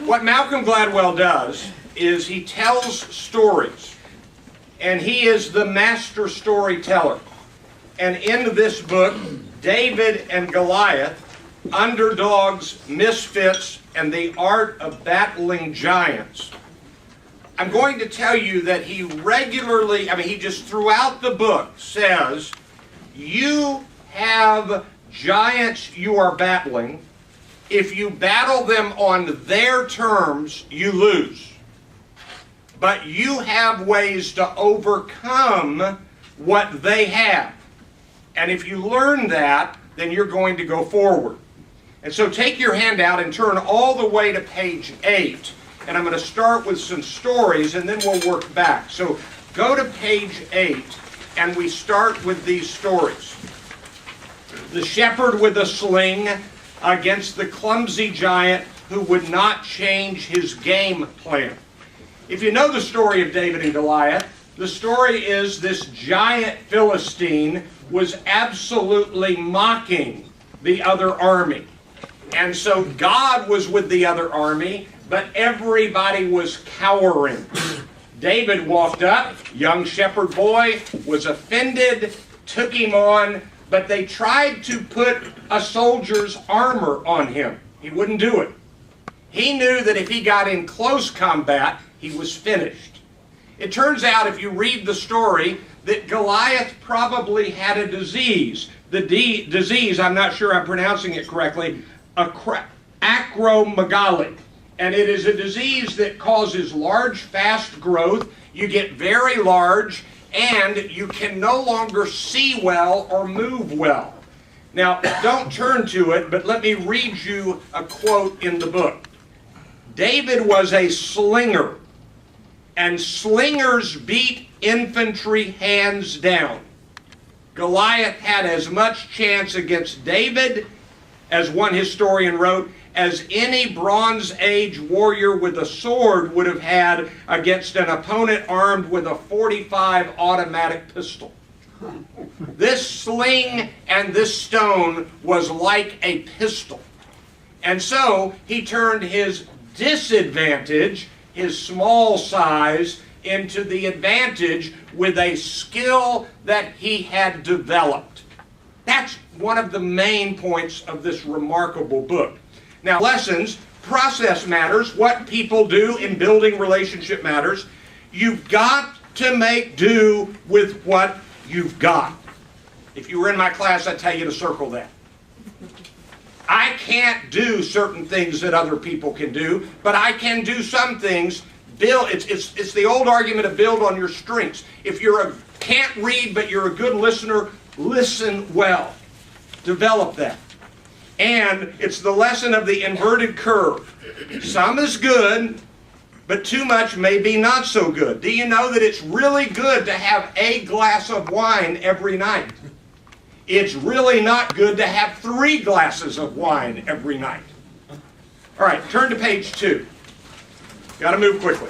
What Malcolm Gladwell does is he tells stories, and he is the master storyteller. And in this book, David and Goliath, underdogs, misfits, and the art of battling giants. I'm going to tell you that he regularly, he just throughout the book says, you have giants you are battling. If you battle them on their terms, you lose. But you have ways to overcome what they have. And if you learn that, then you're going to go forward. And so take your handout and turn all the way to page 8. And I'm going to start with some stories, and then we'll work back. So go to page 8, and we start with these stories. The shepherd with a sling against the clumsy giant who would not change his game plan. If you know the story of David and Goliath, the story is this giant Philistine was absolutely mocking the other army. And so God was with the other army, but everybody was cowering. David walked up, young shepherd boy, was offended, took him on, but they tried to put a soldier's armor on him. He wouldn't do it. He knew that if he got in close combat, he was finished. It turns out, if you read the story, that Goliath probably had a disease. The disease, I'm not sure I'm pronouncing it correctly, acromegaly. And it is a disease that causes large, fast growth. You get very large, and you can no longer see well or move well. Now, don't turn to it, but let me read you a quote in the book. David was a slinger, and slingers beat infantry hands down. Goliath had as much chance against David, as one historian wrote, as any Bronze Age warrior with a sword would have had against an opponent armed with a .45 automatic pistol. This sling and this stone was like a pistol. And so he turned his disadvantage, his small size, into the advantage with a skill that he had developed. That's one of the main points of this remarkable book. Now, lessons, process matters, what people do in building relationship matters. You've got to make do with what you've got. If you were in my class, I'd tell you to circle that. I can't do certain things that other people can do, but I can do some things. It's the old argument of build on your strengths. If you can't read, but you're a good listener, listen well. Develop that. And it's the lesson of the inverted curve. Some is good, but too much may be not so good. Do you know that it's really good to have a glass of wine every night? It's really not good to have 3 glasses of wine every night. All right, turn to page 2. Got to move quickly.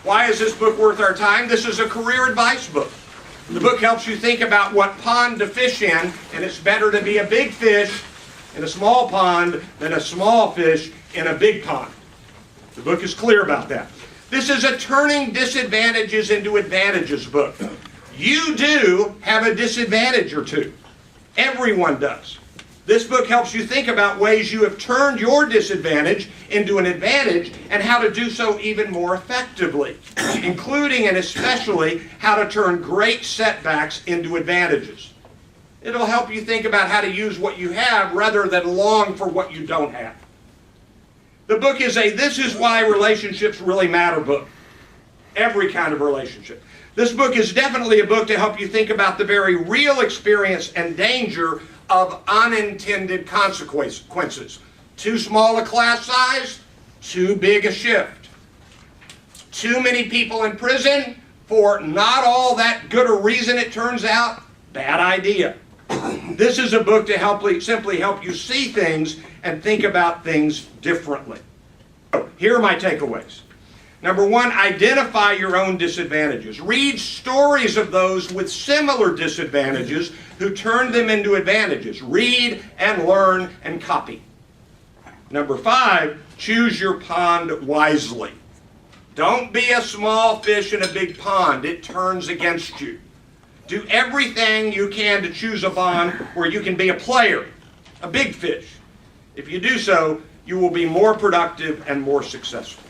Why is this book worth our time? This is a career advice book. The book helps you think about what pond to fish in, and it's better to be a big fish in a small pond than a small fish in a big pond. The book is clear about that. This is a turning disadvantages into advantages book. You do have a disadvantage or two. Everyone does. This book helps you think about ways you have turned your disadvantage into an advantage and how to do so even more effectively, including and especially how to turn great setbacks into advantages. It'll help you think about how to use what you have rather than long for what you don't have. The book is a This Is Why Relationships Really Matter book. Every kind of relationship. This book is definitely a book to help you think about the very real experience and danger of unintended consequences. Too small a class size, too big a shift. Too many people in prison for not all that good a reason, it turns out, bad idea. This is a book to simply help you see things and think about things differently. So, here are my takeaways. Number 1, identify your own disadvantages. Read stories of those with similar disadvantages who turned them into advantages. Read and learn and copy. Number 5, choose your pond wisely. Don't be a small fish in a big pond. It turns against you. Do everything you can to choose a pond where you can be a player, a big fish. If you do so, you will be more productive and more successful.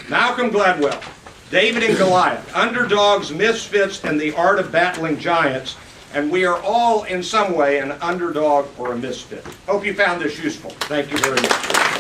Malcolm Gladwell, David and Goliath, underdogs, misfits, and the art of battling giants. And we are all, in some way, an underdog or a misfit. Hope you found this useful. Thank you very much.